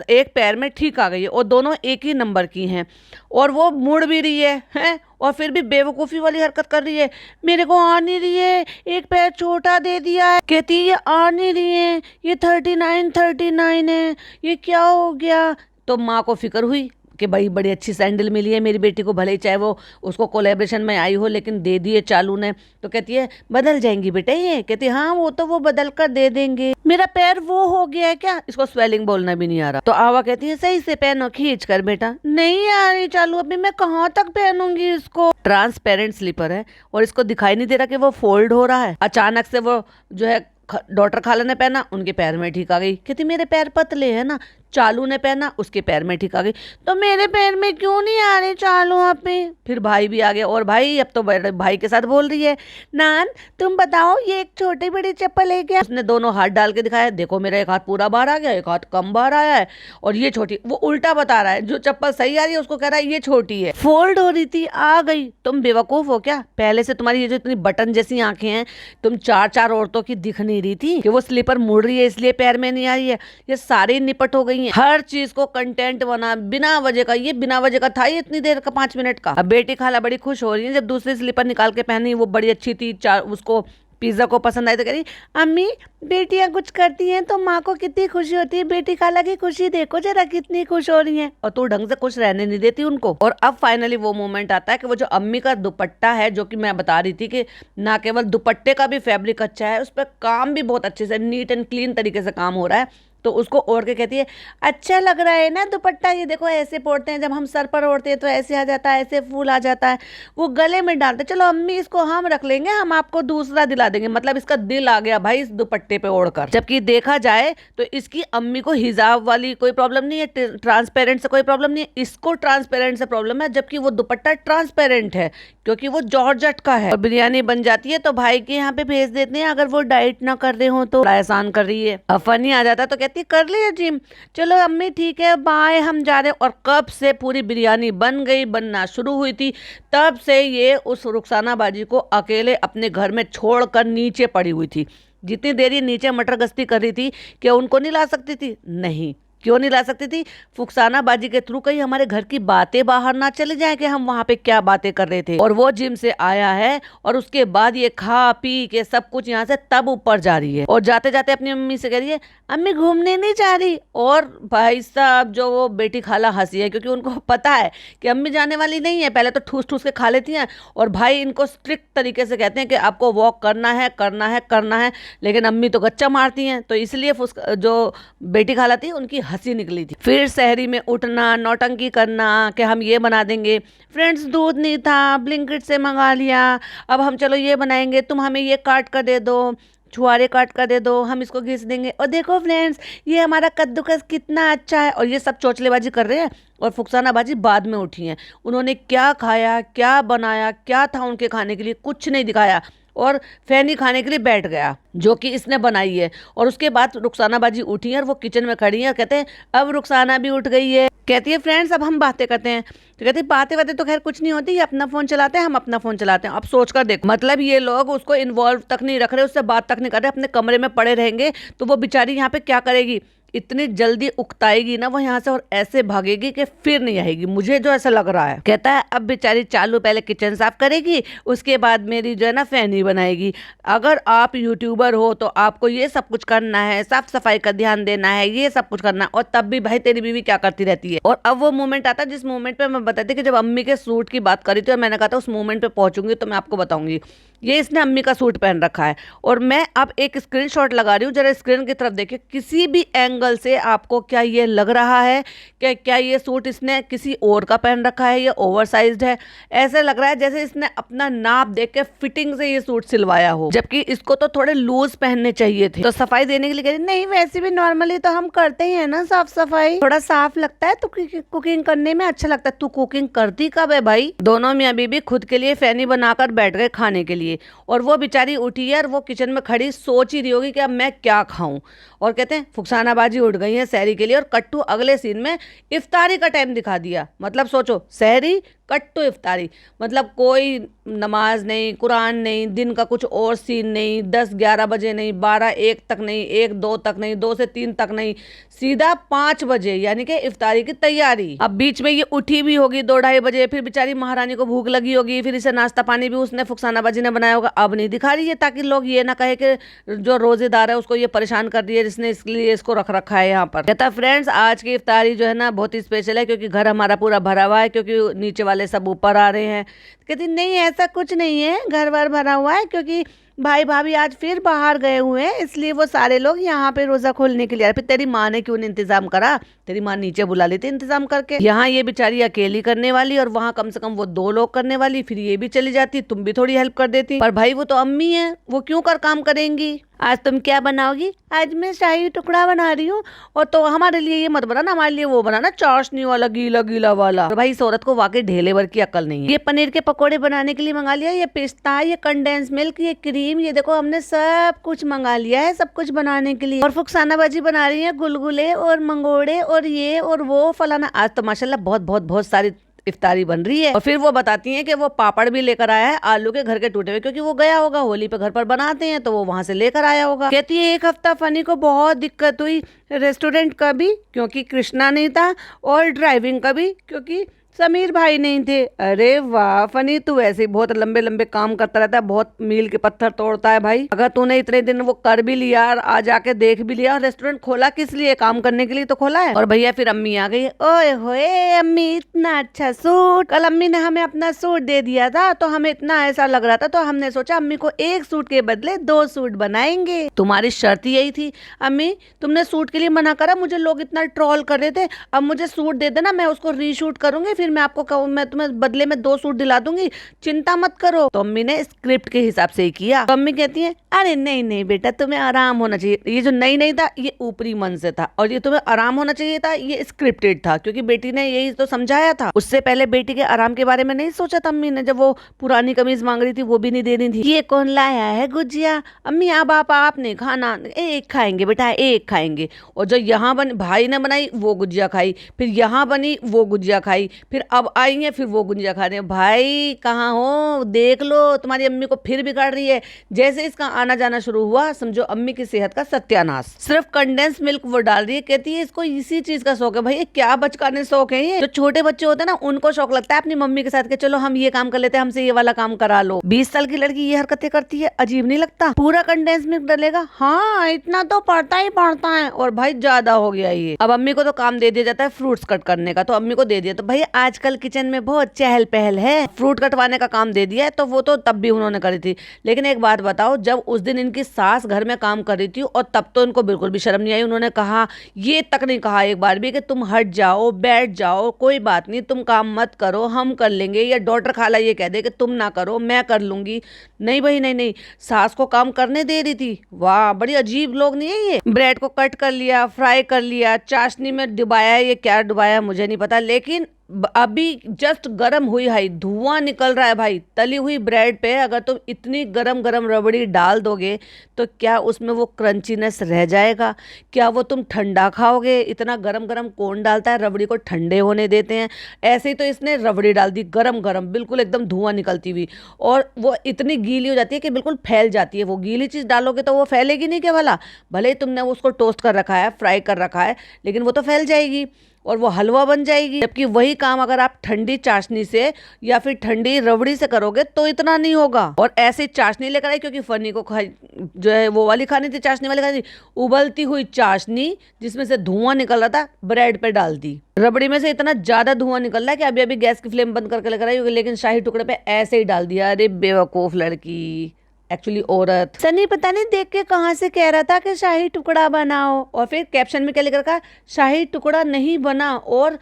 एक पैर में ठीक आ गई है और दोनों एक ही नंबर की हैं और वो मुड़ भी रही है और फिर भी बेवकूफ़ी वाली हरकत कर रही है, मेरे को आ नहीं रही है, एक पैर छोटा दे दिया है, कहती है ये आ नहीं रही है, ये 39 है, ये क्या हो गया। तो माँ को फिक्र हुई कि भाई बड़ी अच्छी सैंडल मिली है मेरी बेटी को, भले ही चाहे वो उसको कोलैबोरेशन में आई हो, लेकिन दे दिए चालू ने। तो कहती है बदल जाएंगी बेटा ये, कहती है हाँ वो तो वो बदल कर दे देंगे, मेरा पैर वो हो गया है क्या, इसको स्वेलिंग बोलना भी नहीं आ रहा। तो आवा कहती है सही से पहनो, खींच कर बेटा, नहीं आ रही चालू, अभी मैं कहाँ तक पहनूंगी इसको। ट्रांसपेरेंट स्लीपर है और इसको दिखाई नहीं दे रहा कि वो फोल्ड हो रहा है। अचानक से वो जो है डॉक्टर खाला ने पहना, उनके पैर में ठीक आ गई, कहती मेरे पैर पतले हैं ना। चालू ने पहना, उसके पैर में ठीक आ गई, तो मेरे पैर में क्यों नहीं आ रहे चालू आप पे। फिर भाई भी आ गया और भाई अब तो बड़े भाई के साथ बोल रही है नान तुम बताओ ये एक छोटी बड़ी चप्पल है क्या। उसने दोनों हाथ डाल के दिखाया, देखो मेरा एक हाथ पूरा बाहर आ गया, एक हाथ कम बाहर आया है, और ये छोटी, वो उल्टा बता रहा है, जो चप्पल सही आ रही है उसको कह रहा है ये छोटी है, फोल्ड हो रही थी आ गई। तुम बेवकूफ हो क्या, पहले से तुम्हारी ये जो इतनी बटन जैसी आंखें हैं, तुम 4-4 औरतों की दिख नहीं रही थी कि वो स्लीपर मुड़ रही है इसलिए पैर में नहीं आ रही है। ये सारी निपट हो गई है, हर चीज को कंटेंट बना बिना वजह का, ये बिना वजह का था ये इतनी देर का 5 मिनट का। अब बेटी खाला बड़ी खुश हो रही है जब दूसरी स्लीपर निकाल के पहनी, वो बड़ी अच्छी थी, उसको पिज्जा को पसंद आई तो कह रही अम्मी बेटियां कुछ करती हैं तो माँ को कितनी खुशी होती है, बेटी खाला की खुशी देखो जरा कितनी खुश हो रही है, और तू ढंग से खुश रहने नहीं देती उनको। और अब फाइनली वो मोमेंट आता है कि वो जो अम्मी का दुपट्टा है, जो कि मैं बता रही थी कि ना केवल दुपट्टे का भी फैब्रिक अच्छा है, उस पर काम भी बहुत अच्छे से नीट एंड क्लीन तरीके से काम हो रहा है, तो उसको ओढ़ के कहती है, अच्छा लग रहा है ना दुपट्टा, ये देखो ऐसे पोड़ते हैं, जब हम सर पर ओढ़ते हैं तो ऐसे आ जाता है, ऐसे फूल आ जाता है। वो गले में डालते, चलो अम्मी इसको हम रख लेंगे, हम आपको दूसरा दिला देंगे। मतलब इसका दिल आ गया भाई इस दुपट्टे पे ओढ़कर। जबकि देखा जाए तो इसकी अम्मी को हिजाब वाली कोई प्रॉब्लम नहीं है, ट्रांसपेरेंट से कोई प्रॉब्लम नहीं है, इसको ट्रांसपेरेंट से प्रॉब्लम है। जबकि वो दुपट्टा ट्रांसपेरेंट है क्योंकि वो जॉर्जेट का है। और बिरयानी बन जाती है तो भाई के यहाँ पे भेज देते हैं, अगर वो डाइट ना कर रहे हो तो। एहसान कर रही है। अब फनी आ जाता तो कहती है कर लिया जिम, चलो अम्मी ठीक है बाय, हम जा रहे हैं। और कब से पूरी बिरयानी बन गई, बनना शुरू हुई थी, तब से ये उस रुखसाना बाजी को अकेले अपने घर में छोड़कर नीचे पड़ी हुई थी। जितनी देर ये नीचे मटर गश्ती कर रही थी, क्या उनको नहीं ला सकती थी? नहीं, क्यों नहीं ला सकती थी? फुकसाना बाजी के थ्रू कहीं हमारे घर की बातें बाहर ना चले जाए कि हम वहां पे क्या बातें कर रहे थे। और वो जिम से आया है और उसके बाद ये खा पी के सब कुछ यहाँ से तब ऊपर जा रही है। और जाते जाते अपनी मम्मी से कह रही है, अम्मी घूमने नहीं जा रही। और भाई साहब जो वो बेटी खाला हंसी है, क्योंकि उनको पता है कि अम्मी जाने वाली नहीं है। पहले तो ठूस ठूस के खा लेती हैं, और भाई इनको स्ट्रिक्ट तरीके से कहते हैं कि आपको वॉक करना है करना है करना है, लेकिन अम्मी तो गच्चा मारती हैं। तो इसलिए जो बेटी खाला थी उनकी हंसी निकली थी। फिर शहरी में उठना, नौटंकी करना कि हम ये बना देंगे, फ्रेंड्स दूध नहीं था ब्लिंकिट से मंगा लिया, अब हम चलो ये बनाएंगे, तुम हमें ये काट कर दे दो, छुआरे काट कर दे दो, हम इसको घिस देंगे, और देखो फ्रेंड्स ये हमारा कद्दूकस कितना अच्छा है। और ये सब चोचलेबाजी कर रहे हैं। और फुकसाना बाजी बाद में उठी हैं। उन्होंने क्या खाया, क्या बनाया, क्या था उनके खाने के लिए, कुछ नहीं दिखाया। और फैनी खाने के लिए बैठ गया जो कि इसने बनाई है। और उसके बाद रुखसाना बाजी उठी है और वो किचन में खड़ी है और कहते हैं अब रुखसाना भी उठ गई है। कहती है फ्रेंड्स अब हम बातें करते हैं। तो कहती है बातें बातें तो खैर कुछ नहीं होती, ये अपना फोन चलाते हैं, हम अपना फोन चलाते हैं। अब सोच कर देखो, मतलब ये लोग उसको इन्वॉल्व तक नहीं रख रहे, उससे बात तक नहीं कर रहे, अपने कमरे में पड़े रहेंगे। तो वो बेचारी यहाँ पे क्या करेगी? इतनी जल्दी उकताएगी ना वो यहाँ से, और ऐसे भागेगी कि फिर नहीं आएगी, मुझे जो ऐसा लग रहा है। कहता है अब बेचारी चालू पहले किचन साफ करेगी, उसके बाद मेरी जो है ना फैनी बनाएगी। अगर आप यूट्यूबर हो तो आपको ये सब कुछ करना है, साफ सफाई का ध्यान देना है, ये सब कुछ करना है। और तब भी भाई तेरी बीवी क्या करती रहती है। और अब वो मोमेंट आता है जिस मोमेंट पे मैं बताती कि जब अम्मी के सूट की बात करी थी, और मैंने कहा था उस मोमेंट पे पहुंचूंगी तो मैं आपको बताऊंगी। ये इसने अम्मी का सूट पहन रखा है, और मैं अब एक स्क्रीनशॉट लगा रही हूँ, जरा स्क्रीन की तरफ देखिए। किसी भी एंगल से आपको क्या ये लग रहा है कि क्या ये सूट इसने किसी और का पहन रखा है, ये ओवरसाइज्ड है? ऐसा लग रहा है जैसे इसने अपना नाप देख के फिटिंग से ये सूट सिलवाया हो, जबकि इसको तो थोड़े लूज पहनने चाहिए थे। तो सफाई देने के लिए कह रही नहीं वैसे भी नॉर्मली तो हम करते ही है ना साफ सफाई, थोड़ा साफ लगता है तो कुकिंग करने में अच्छा लगता है। तू कुकिंग करती कब है भाई? दोनों मियाँ बीबी खुद के लिए फैनी बनाकर बैठ गए खाने के लिए, और वो बेचारी उठी है और वो किचन में खड़ी सोच ही रही होगी कि अब मैं क्या खाऊं। और कहते हैं फुकसाना बाजी उठ गई है सहरी के लिए, और कट्टू अगले सीन में इफ्तारी का टाइम दिखा दिया। मतलब सोचो, सहरी कट्टू इफ्तारी, मतलब कोई नमाज नहीं, कुरान नहीं, दिन का कुछ और सीन नहीं, 10-11 बजे नहीं, 12-1 तक नहीं, 1-2 तक नहीं, 2 से 3 तक नहीं, सीधा 5 बजे यानी कि इफ्तारी की तैयारी। अब बीच में ये उठी भी होगी 2-2:30 बजे, फिर बेचारी महारानी को भूख लगी होगी, फिर इसे नाश्ता पानी भी उसने फुकसाना बाजी ने बनाया होगा। अब नहीं दिखा रही है ताकि लोग ये ना कहे कि जो रोजेदार है उसको ये परेशान कर रही है, जिसने इसलिए इसको रख रखा है यहाँ पर। कहता फ्रेंड्स आज की इफ्तारी जो है ना बहुत ही स्पेशल है, क्योंकि घर हमारा पूरा भरा हुआ है, क्योंकि नीचे वाले सब ऊपर आ रहे हैं। कहती नहीं ऐसा कुछ नहीं है, घर बार भरा हुआ है, क्योंकि भाई भाभी आज फिर बाहर गए हुए हैं, इसलिए वो सारे लोग यहाँ पे रोजा खोलने के लिए आए। फिर तेरी माँ ने क्यों नहीं इंतजाम करा? तेरी माँ नीचे बुला लेती इंतजाम करके। यहाँ ये बेचारी अकेली करने वाली, और वहाँ कम से कम वो 2 लोग करने वाली, फिर ये भी चली जाती, तुम भी थोड़ी हेल्प कर देती। पर भाई वो तो अम्मी है, वो क्यों कर काम करेंगी? आज तुम क्या बनाओगी? आज मैं शाही टुकड़ा बना रही हूँ, और तो हमारे लिए ये मत बनाना, हमारे लिए वो बनाना चाशनी वाला गीला गीला वाला। और भाई इस औरत को वाकई ढेले भर की अकल नहीं है। ये पनीर के पकोड़े बनाने के लिए मंगा लिया, ये पिस्ता, ये कंडेंस मिल्क, ये क्रीम, ये देखो हमने सब कुछ मंगा लिया है सब कुछ बनाने के लिए। और फुकसाना बाजी बना रही है गुलगुले और मंगोड़े और ये और वो फलाना। आज तो माशाल्लाह बहुत बहुत बहुत सारी इफ्तारी बन रही है। और फिर वो बताती हैं कि वो पापड़ भी लेकर आया है आलू के घर के टूटे हुए, क्योंकि वो गया होगा होली पे घर पर बनाते हैं तो वो वहां से लेकर आया होगा। कहती है 1 हफ्ता फनी को बहुत दिक्कत हुई रेस्टोरेंट का भी क्योंकि कृष्णा नहीं था, और ड्राइविंग का भी क्योंकि समीर भाई नहीं थे। अरे वाह फनी, तू ऐसे ही बहुत लंबे लंबे काम करता रहता है, बहुत मील के पत्थर तोड़ता है भाई। अगर तूने इतने दिन वो कर भी लिया और आ जाके देख भी लिया, और रेस्टोरेंट खोला किस लिए? काम करने के लिए तो खोला है। और भैया फिर अम्मी आ गई। ओए होए अम्मी, इतना अच्छा सूट, कल अम्मी ने हमें अपना सूट दे दिया था तो हमें इतना ऐसा लग रहा था, तो हमने सोचा अम्मी को एक सूट के बदले 2 सूट बनाएंगे। तुम्हारी शर्त यही थी अम्मी, तुमने सूट के लिए मना करा, मुझे लोग इतना ट्रोल कर रहे थे, अब मुझे सूट दे देना, मैं उसको रीशूट करूंगी, फिर मैं आपको कहूँ, मैं तुम्हें बदले में 2 सूट दिला दूंगी, चिंता मत करो। तो अम्मी ने स्क्रिप्ट के हिसाब से ही किया। तो अम्मी कहती है अरे नहीं नहीं बेटा, तुम्हें आराम होना चाहिए। ये जो नहीं था ये ऊपरी मन से था, और ये तुम्हें आराम होना चाहिए था, ये स्क्रिप्टेड था, क्योंकि बेटी ने यही तो समझाया था। उससे पहले बेटी के आराम के बारे में नहीं सोचा था अम्मी ने, जब वो पुरानी कमीज मांग रही थी वो भी नहीं देनी थी। ये कौन लाया है गुजिया? अम्मी अब आप नहीं खाना, एक खाएंगे बेटा, एक खाएंगे। और जो यहाँ भाई ने बनाई वो गुजिया खाई, फिर यहाँ बनी वो गुजिया खाई, फिर अब आई है फिर वो गुजिया खा रहे हैं। भाई कहाँ हो, देख लो तुम्हारी अम्मी को फिर बिगाड़ रही है। जैसे इसका आना जाना शुरू हुआ, समझो अम्मी की सेहत का सत्यानाश। सिर्फ कंडेंस मिल्क वो डाल रही है, कहती है इसको इसी चीज का शौक है। भाई ये क्या बचकाने शौक है? ये जो छोटे बच्चे होते हैं ना, उनको शौक लगता है अपनी मम्मी के साथ के चलो हम ये काम कर लेते हैं, हमसे ये वाला काम करा लो। 20 साल की लड़की ये हरकतें करती है, अजीब नहीं लगता? पूरा कंडेंस मिल्क डलेगा? हाँ इतना तो पड़ता ही पड़ता है। और भाई ज्यादा हो गया ये। अब अम्मी को तो काम दे दिया जाता है फ्रूट्स कट करने का, तो अम्मी को दे दिया। तो भाई आजकल किचन में बहुत चहल पहल है, फ्रूट कटवाने का काम दे दिया है, तो वो तो तब भी उन्होंने करी थी। लेकिन एक बात बताओ, जब उस दिन इनकी सास घर में काम कर रही थी, और तब तो इनको बिल्कुल भी शर्म नहीं आई। उन्होंने कहा, ये तक नहीं कहा एक बार भी कि तुम हट जाओ, बैठ जाओ, कोई बात नहीं, तुम काम मत करो, हम कर लेंगे। या डॉटर खाला ये कह दे कि तुम ना करो, मैं कर लूंगी। नहीं भाई नहीं नहीं, सास को काम करने दे रही थी। वाह बड़ी अजीब लोग नहीं है ये। ब्रेड को कट कर लिया, फ्राई कर लिया, चाशनी में डुबाया, ये क्या डुबाया मुझे नहीं पता, लेकिन अभी जस्ट गरम हुई है, धुआं निकल रहा है भाई। तली हुई ब्रेड पे अगर तुम इतनी गरम गरम रबड़ी डाल दोगे तो क्या उसमें वो क्रंचीनेस रह जाएगा? क्या वो तुम ठंडा खाओगे? इतना गरम गरम कौन डालता है? रबड़ी को ठंडे होने देते हैं। ऐसे ही तो इसने रबड़ी डाल दी गरम गरम, बिल्कुल एकदम धुआं निकलती हुई, और वो इतनी गीली हो जाती है कि बिल्कुल फैल जाती है। वो गीली चीज़ डालोगे तो वो फैलेगी नहीं क्या भला? भले ही तुमने उसको टोस्ट कर रखा है, फ्राई कर रखा है, लेकिन वो तो फैल जाएगी और वो हलवा बन जाएगी। जबकि वही काम अगर आप ठंडी चाशनी से या फिर ठंडी रबड़ी से करोगे तो इतना नहीं होगा। और ऐसे चाशनी लेकर आई, क्योंकि फनी को जो है वो वाली खानी थी, चाशनी वाली खानी थी। उबलती हुई चाशनी जिसमें से धुआं निकल रहा था, ब्रेड पे डाल दी। रबड़ी में से इतना ज्यादा धुआं निकल रहा है कि अभी अभी गैस की फ्लेम बंद करके लेकर आई होगी, लेकिन शाही टुकड़े पे ऐसे ही डाल दिया। अरे बेवकूफ लड़की, एक्चुअली औरत। सनी पता नहीं देख के कहाँ से कह रहा था कि शाही टुकड़ा बनाओ, और फिर कैप्शन में क्या लिख रखा, शाही टुकड़ा नहीं बना, और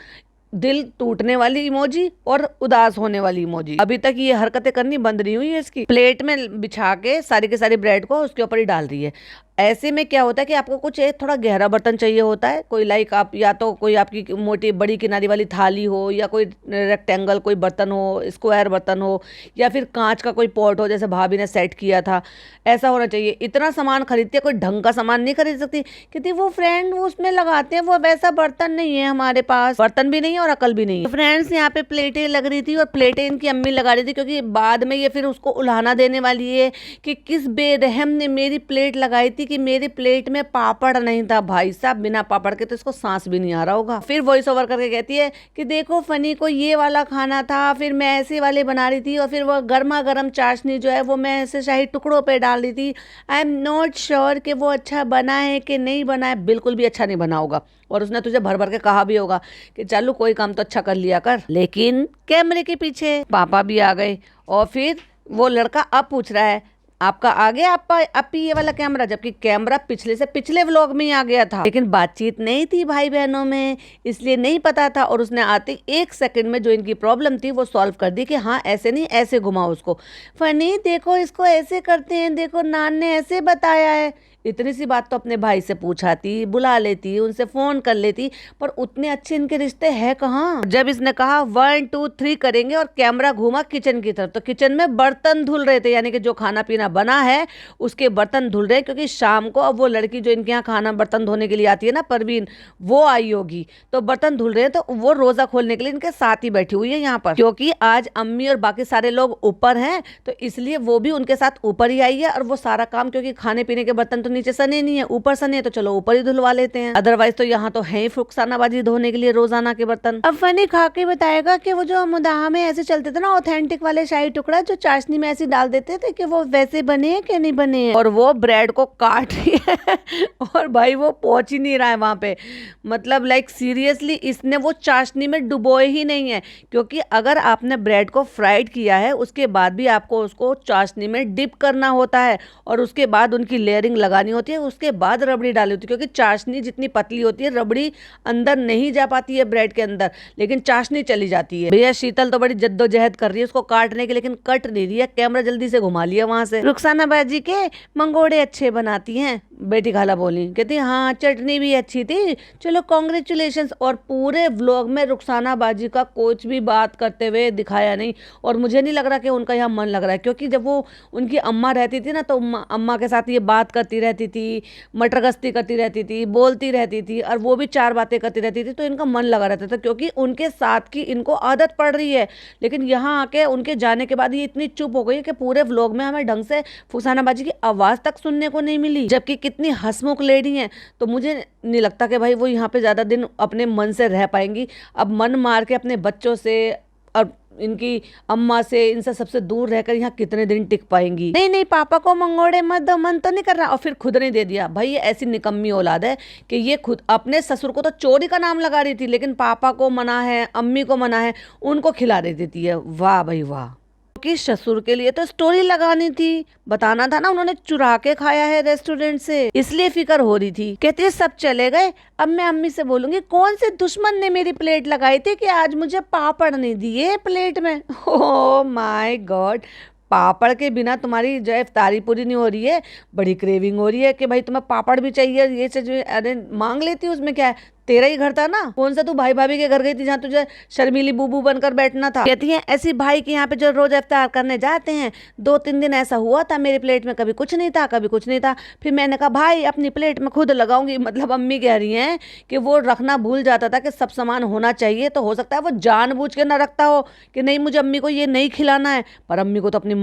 दिल टूटने वाली इमोजी और उदास होने वाली इमोजी। अभी तक ये हरकतें करनी बंद नहीं हुई है इसकी। प्लेट में बिछा के सारी के सारी ब्रेड को उसके ऊपर ही डाल रही है। ऐसे में क्या होता है कि आपको कुछ एक थोड़ा गहरा बर्तन चाहिए होता है, कोई लाइक आप या तो कोई आपकी मोटी बड़ी किनारी वाली थाली हो, या कोई रेक्टेंगल कोई बर्तन हो, स्क्वायर बर्तन हो, या फिर कांच का कोई पॉट हो जैसे भाभी ने सेट किया था, ऐसा होना चाहिए। इतना सामान खरीदती है, कोई ढंग का सामान नहीं खरीद सकती। कहती वो फ्रेंड वो उसमें लगाते हैं, वो वैसा बर्तन नहीं है हमारे पास, बर्तन भी नहीं है और अकल भी नहीं है। फ्रेंड्स यहाँ पे प्लेटें लग रही थी, और प्लेटें इनकी अम्मी लगा रही थी, क्योंकि बाद में ये फिर उसको उल्हाना देने वाली है कि किस बेरहम ने मेरी प्लेट लगाई थी कि मेरी प्लेट में पापड़ नहीं था। भाई साहब बिना पापड़ के तो इसको सांस भी नहीं आ रहा होगा। फिर वॉइस ओवर करके कहती है कि देखो फनी को ये वाला खाना था, फिर मैं ऐसे वाले बना रही थी, और फिर वो गर्मा गर्म चाशनी जो है वो मैं ऐसे शाही टुकड़ों पे डाल रही थी। आई एम नॉट श्योर कि वो अच्छा बना है कि नहीं बना है। बिल्कुल भी अच्छा नहीं बना होगा, और उसने तुझे भर भर के कहा भी होगा कि चलो कोई काम तो अच्छा कर लिया कर। लेकिन कैमरे के पीछे पापा भी आ गए, और फिर वो लड़का अब पूछ रहा है आपका आ गया आपी ये वाला कैमरा, जबकि कैमरा पिछले से पिछले व्लॉग में ही आ गया था। लेकिन बातचीत नहीं थी भाई बहनों में, इसलिए नहीं पता था, और उसने आते 1 सेकंड में जो इनकी प्रॉब्लम थी वो सॉल्व कर दी कि हाँ ऐसे नहीं ऐसे घुमाओ उसको। फनी देखो इसको ऐसे करते हैं, देखो नान ने ऐसे बताया है। इतनी सी बात तो अपने भाई से पूछाती, बुला लेती, उनसे फोन कर लेती, पर उतने अच्छे इनके रिश्ते हैं कहाँ। जब इसने कहा 1 2 3 करेंगे और कैमरा घूमा किचन की तरफ, तो किचन में बर्तन धुल रहे थे, यानी कि जो खाना पीना बना है उसके बर्तन धुल रहे, क्योंकि शाम को अब वो लड़की जो इनके यहाँ खाना बर्तन धोने के लिए आती है ना, परवीन, वो आई होगी, तो बर्तन धुल रहे हैं, तो वो रोजा खोलने के लिए इनके साथ ही बैठी हुई है यहाँ पर, क्योंकि आज अम्मी और बाकी सारे लोग ऊपर हैं, तो इसलिए वो भी उनके साथ ऊपर ही आई है। और वो सारा काम, क्योंकि खाने पीने के बर्तन तो नीचे सने नहीं है, ऊपर सने, तो चलो ऊपर ही धुलवा लेते हैं, अदरवाइज तो यहाँ तो है ही फुकसानाबाजी धोने के लिए रोजाना के बर्तन। अब फनी खा के बताएगा कि वो जो मुदाहा में ऐसे चलते थे ना ऑथेंटिक वाले शाही टुकड़ा जो चाशनी में ऐसे डाल देते थे, कि वो वैसे बने हैं कि नहीं बने हैं। और वो ब्रेड को काट रही है और भाई वो पहुंच ही नहीं रहा है वहां पे, मतलब लाइक सीरियसली इसने वो चाशनी में डुबोए ही नहीं है, क्योंकि अगर आपने ब्रेड को फ्राइड किया है उसके बाद भी आपको उसको चाशनी में डिप करना होता है, और उसके बाद उनकी लेयरिंग लगानी होती है, उसके बाद रबड़ी डाली होती है, क्योंकि चाशनी जितनी पतली होती है रबड़ी अंदर नहीं जा पाती है ब्रेड के अंदर, लेकिन चाशनी चली जाती है। भैया शीतल तो बड़ी जद्दोजहद कर रही है उसको काटने की, लेकिन कट नहीं रही है, कैमरा जल्दी से घुमा लिया वहां से। रुखसाना बाजी के मंगोड़े अच्छे बनाती हैं, बेटी खाला बोली, कहती हाँ चटनी भी अच्छी थी, चलो कॉन्ग्रेचुलेशंस। और पूरे व्लॉग में रुखसाना बाजी का कुछ भी बात करते हुए दिखाया नहीं, और मुझे नहीं लग रहा कि उनका यहाँ मन लग रहा है, क्योंकि जब वो उनकी अम्मा रहती थी ना, तो अम्मा के साथ ये बात करती रहती थी, मटर गश्ती करती रहती थी, बोलती रहती थी, और वो भी चार बातें करती रहती थी, तो इनका मन लगा रहता था, क्योंकि उनके साथ की इनको आदत पड़ रही है। लेकिन यहाँ आके उनके जाने के बाद ये इतनी चुप हो गई कि पूरे व्लॉग में हमें ढंग से फुसाना बाजी की आवाज़ तक सुनने को नहीं मिली, जबकि कितनी हंसमुख लेडी हैं। तो मुझे नहीं लगता कि भाई वो यहाँ पे ज़्यादा दिन अपने मन से रह पाएंगी। अब मन मार के अपने बच्चों से और इनकी अम्मा से, इनसे सबसे दूर रहकर यहाँ कितने दिन टिक पाएंगी। नहीं नहीं पापा को मंगोड़े मत दो, मन तो नहीं कर रहा, और फिर खुद नहीं दे दिया। भाई ये ऐसी निकम्मी औलाद है कि ये खुद अपने ससुर को तो चोरी का नाम लगा रही थी, लेकिन पापा को मना है, अम्मी को मना है, उनको खिला दे देती है। वाह भाई वाह, कि ससुर के लिए तो स्टोरी लगानी थी, बताना था ना उन्होंने चुरा के खाया है रेस्टोरेंट से, इसलिए फिक्र हो रही थी। कहती है सब चले गए, अब मैं अम्मी से बोलूंगी कौन से दुश्मन ने मेरी प्लेट लगाई थी कि आज मुझे पापड़ नहीं दिए प्लेट में। ओह माय गॉड, पापड़ के बिना तुम्हारी जो इफ्तारी पूरी नहीं हो रही है, बड़ी क्रेविंग हो रही है कि भाई तुम्हें पापड़ भी चाहिए, ये चाहिए। अरे मांग लेती हूँ, उसमें क्या है, तेरा ही घर था ना, कौन सा तू भाई भाभी के घर गई थी जहाँ तुझे शर्मीली बूबू बनकर बैठना था। कहती है ऐसी भाई के यहाँ पे जो रोज इफ्तार करने जाते हैं, 2-3 दिन ऐसा हुआ था मेरी प्लेट में कभी कुछ नहीं था, कभी कुछ नहीं था, फिर मैंने कहा भाई अपनी प्लेट में खुद लगाऊंगी। मतलब अम्मी कह रही हैं कि वो रखना भूल जाता था कि सब सामान होना चाहिए, तो हो सकता है वो जानबूझ के ना रखता हो कि नहीं मुझे अम्मी को ये नहीं खिलाना है, पर अम्मी को तो अपनी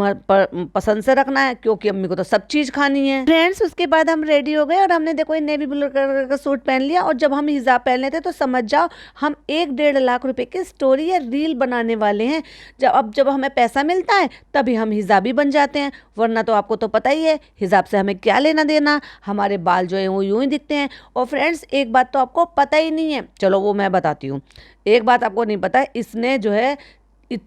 पसंद से रखना है, क्योंकि अम्मी को तो सब चीज खानी है। फ्रेंड्स उसके बाद हम रेडी हो गए और हमने देखो नेवी ब्लू कलर का सूट पहन लिया, और जब हम हिजाब पहन लेते तो समझ जाओ हम 1-1.5 लाख रुपए की स्टोरी या रील बनाने वाले हैं। जब हमें पैसा मिलता है तभी हम हिजाबी बन जाते हैं, वरना तो आपको तो पता ही है हिजाब से हमें क्या लेना देना, हमारे बाल जो है वो यूं ही दिखते हैं। और फ्रेंड्स एक बात तो आपको पता ही नहीं है, चलो वो मैं बताती हूँ। एक बात आपको नहीं पता, इसने जो है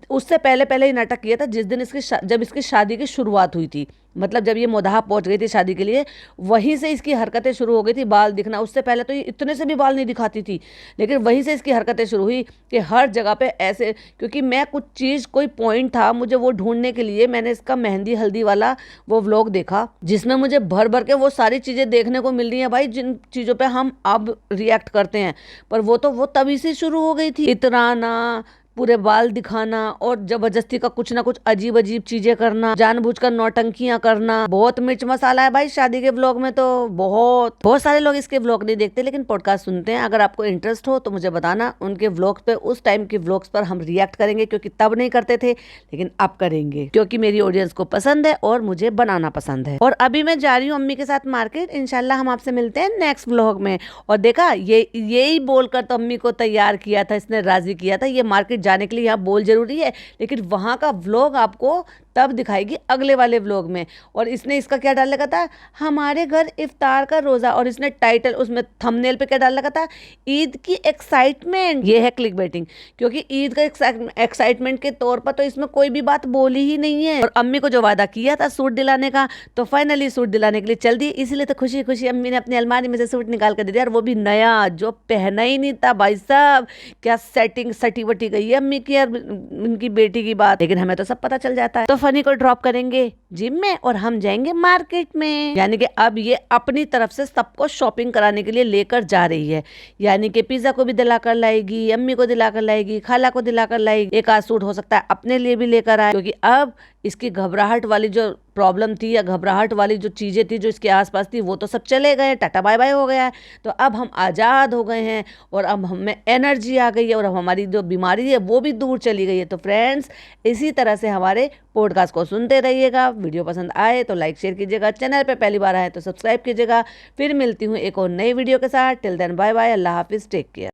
उससे पहले पहले ही नाटक किया था, जिस दिन जब इसकी शादी की शुरुआत हुई थी, मतलब जब ये मोदाहा पहुंच गई थी शादी के लिए, वहीं से इसकी हरकतें शुरू हो गई थी, बाल दिखना। उससे पहले तो ये इतने से भी बाल नहीं दिखाती थी, लेकिन वहीं से इसकी हरकतें शुरू हुई कि हर जगह पे ऐसे, क्योंकि मैं कुछ चीज़, कोई पॉइंट था मुझे वो ढूंढने के लिए, मैंने इसका मेहंदी हल्दी वाला वो व्लॉग देखा, जिसमें मुझे भर भर के वो सारी चीज़ें देखने को मिल रही हैं भाई, जिन चीज़ों पर हम अब रिएक्ट करते हैं, पर वो तभी से शुरू हो गई थी। इतराना, पूरे बाल दिखाना, और जबरदस्ती का कुछ ना कुछ अजीब अजीब चीजें करना, जानबूझकर नौटंकियां करना। बहुत मिर्च मसाला है भाई शादी के व्लॉग में, तो बहुत सारे लोग इसके व्लॉग नहीं देखते लेकिन पॉडकास्ट सुनते हैं। अगर आपको इंटरेस्ट हो तो मुझे बताना, उनके व्लॉग पे, उस टाइम के व्लॉग्स पर हम रिएक्ट करेंगे, क्योंकि तब नहीं करते थे लेकिन अब करेंगे, क्योंकि मेरी ऑडियंस को पसंद है और मुझे बनाना पसंद है। और अभी मैं जा रही हूँ अम्मी के साथ मार्केट, इंशाल्लाह हम आपसे मिलते हैं नेक्स्ट व्लॉग में। और देखा, यही बोलकर तो अम्मी को तैयार किया था, इसने राजी किया था, ये मार्केट जाने के लिए यहाँ बोल जरूरी है, लेकिन वहां का व्लॉग आपको तब दिखाएगी अगले वाले व्लॉग में। और इसने इसका क्या डाल रखा था, हमारे घर इफ्तार का रोजा, और इसने टाइटल उसमें थंबनेल पे क्या डाल रखा था, ईद की एक्साइटमेंट। ये है क्लिक बेटिंग, क्योंकि ईद का एक्साइटमेंट के तौर पर तो इसमें कोई भी बात बोली ही नहीं है। और अम्मी को जो वादा किया था सूट दिलाने का, तो फाइनली सूट दिलाने के लिए चल दी, इसीलिए तो खुशी खुशी अम्मी ने अपनी अलमारी में से सूट निकाल कर दे दिया, और वो भी नया, जो पहना ही नहीं था। भाई साहब क्या सेटिंग सटी वटी गई है अम्मी की और उनकी बेटी की बात, लेकिन हमें तो सब पता चल जाता है। तो फनी को ड्रॉप करेंगे जिम में और हम जाएंगे मार्केट में, यानी कि अब ये अपनी तरफ से सबको शॉपिंग कराने के लिए लेकर जा रही है, यानी कि पिज्जा को भी दिलाकर लाएगी, अम्मी को दिलाकर लाएगी, खाला को दिलाकर लाएगी, एक आध सूट हो सकता है अपने लिए भी लेकर आए, क्योंकि अब इसकी घबराहट वाली जो प्रॉब्लम थी या घबराहट वाली जो चीज़ें थी जो इसके आसपास थी वो तो सब चले गए, टाटा बाय बाय हो गया है। तो अब हम आज़ाद हो गए हैं और अब हमें एनर्जी आ गई है और अब हमारी जो बीमारी है वो भी दूर चली गई है। तो फ्रेंड्स, इसी तरह से हमारे पॉडकास्ट को सुनते रहिएगा। वीडियो पसंद आए तो लाइक शेयर कीजिएगा, चैनल पे पहली बार आए तो सब्सक्राइब कीजिएगा। फिर मिलती हूँ एक और नई वीडियो के साथ। टिल देन बाय बाय, अल्लाह हाफिज़, टेक केयर।